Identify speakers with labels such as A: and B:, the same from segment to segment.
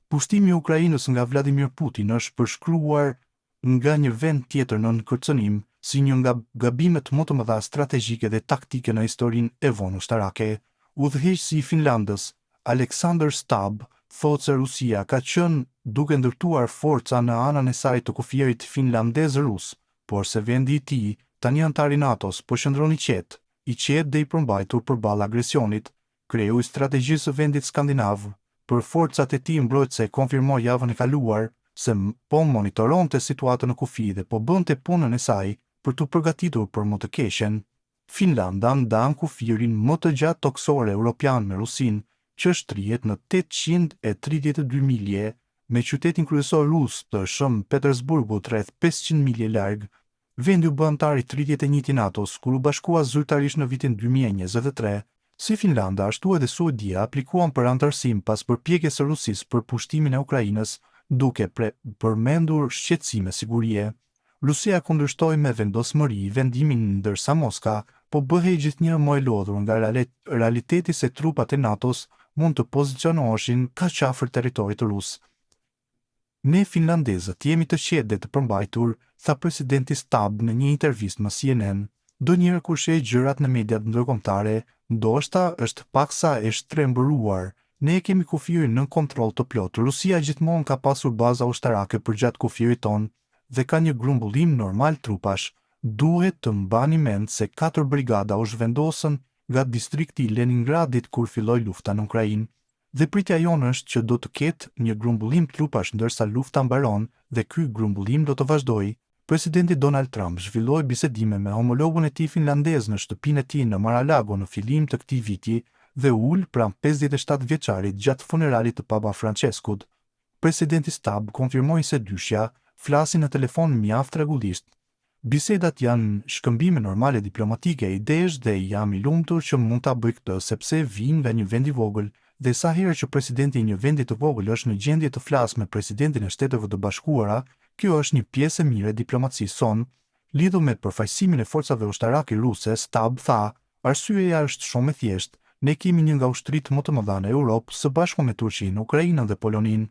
A: Pushtimi i Ukrainës nga Vladimir Putin është përshkruar nga një vend tjetër në kërcënim si një nga gabimet më të mëdha strategjike dhe taktike në historinë e vonë ushtarake. Udhëheqësi i Finlandës, Aleksandr Stab, thotë se Rusia ka qenë duke ndërtuar forca në anën e saj të kufirit finlandez-rus, por se vendi i tij, tani antar i NATO-s, po qëndron i qetë dhe i përmbajtur përballë agresionit. Kreu i strategjisë së vendit skandinav për forcat e tij mbrojtëse konfirmoi javën e kaluar se po monitoronte situatën në kufi dhe po bënte punën e saj për të përgatitur për më të keqen. Finlanda ndan kufirin më të gjatë toksor europian me Rusin, që shtrihet në 832 milje, me qytetin kryesor rus të Shën Petersburgut rreth 500 milje larg. Vendi u bë antar i 31 i NATO-s kur u bashkua zyrtarisht në vitin 2023. Si Finlanda, ashtu edhe Suedia aplikuan për antarësim pas përpjekjes së Rusisë për pushtimin e Ukrainës, duke përmendur shqetësime sigurie. Rusia kundërshtoi me vendosmëri vendimin ndërsa Moska po bëhej gjithnjë më e lodhur nga realiteti se trupat e NATO-s mund të pozicionoheshin kaq afër territorit rus. Ne finlandezët jemi të qetë dhe të përmbajtur, tha presidenti Stab në një intervistë me CNN. Donjëherë kur sheh gjërat në mediat ndërkombëtare, ndoshta është paksa e shtrembëruar. Ne kemi kufirin në kontroll të plot. Rusia gjithmonë ka pasur baza ushtarake përgjatë kufirit ton dhe ka një grumbullim normal trupash. Duhet të mbani mend se 4 brigada u zhvendosën nga distrikti i Leningradit kur filloi lufta në Ukrainë. Dhe pritja jonë është që do të ketë një grumbullim trupash ndërsa lufta mbaron dhe ky grumbullim do të vazhdojë. Presidenti Donald Trump zhvilloi bisedime me homologun e tij finlandez në shtëpinë e tij në Mar-a-Lago në fillim të këtij viti dhe ul pranë 57 vjeçarit gjatë funeralit të Papa Franceskut. Presidenti Stab konfirmoi se dyshja flasin në telefon mjaft rregullisht. Bisedat janë shkëmbime normale diplomatike idesh dhe jam i lumtur që mund ta bëj këtë sepse vijnë nga një vend i vogël dhe sa herë që presidenti i një vendi të vogël është në gjendje të flasë me presidentin e Shteteve të Bashkuara, kjo është një pjesë e mirë e diplomacisë sonë. Lidhur me përfaqësimin e forcave ushtarake ruse, Stab tha, arsyeja është shumë e thjeshtë. Ne kemi një nga ushtritë më të mëdha në Europë së bashku me Turqinë, Ukrainën dhe Poloninë,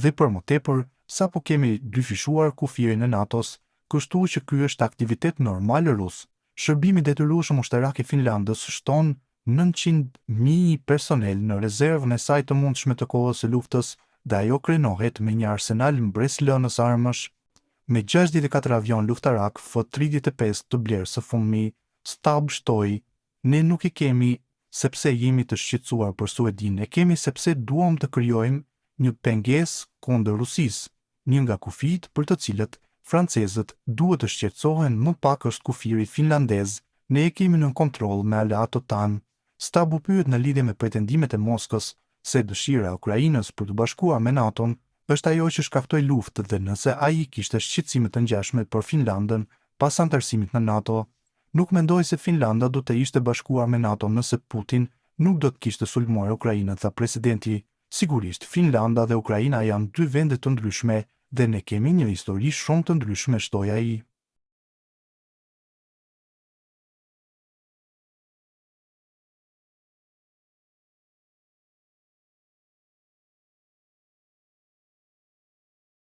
A: dhe për më tepër, sapo kemi dyfishuar kufirin e NATO-s, kështu që ky është aktivitet normal rus. Shërbimi detyrueshëm ushtarak i Finlandës shton 900.000 personel në rezervën e saj të mundshme të kohës së luftës dhe ajo krenohet me një arsenal mbreslënës armësh. Me 64 avion luftarak F-35 të blerë së fundmi, Stab shtoi, ne nuk i kemi sepse jemi të shqetësuar për Suedinë, e kemi sepse duam të krijojmë një pengesë kundër Rusisë. Një nga kufijt për të cilët francezët duhet të shqetësohen më pak është kufiri finlandez. Ne e kemi në kontroll me aleatët tanë. Stab u pyet në lidhje me pretendimet e Moskës se dëshira e Ukrainës për të bashkuar me NATO-n është ajo që shkaktoi luftë dhe nëse ai kishte shqetësime të ngjashme për Finlandën pas antarësimit në NATO, nuk mendoj se Finlanda do të ishte bashkuar me NATO nëse Putin nuk do të kishte sulmuar Ukrainën, tha presidenti. Sigurisht, Finlanda dhe Ukraina janë dy vende të ndryshme dhe ne kemi një histori shumë të ndryshme, shtoi ai.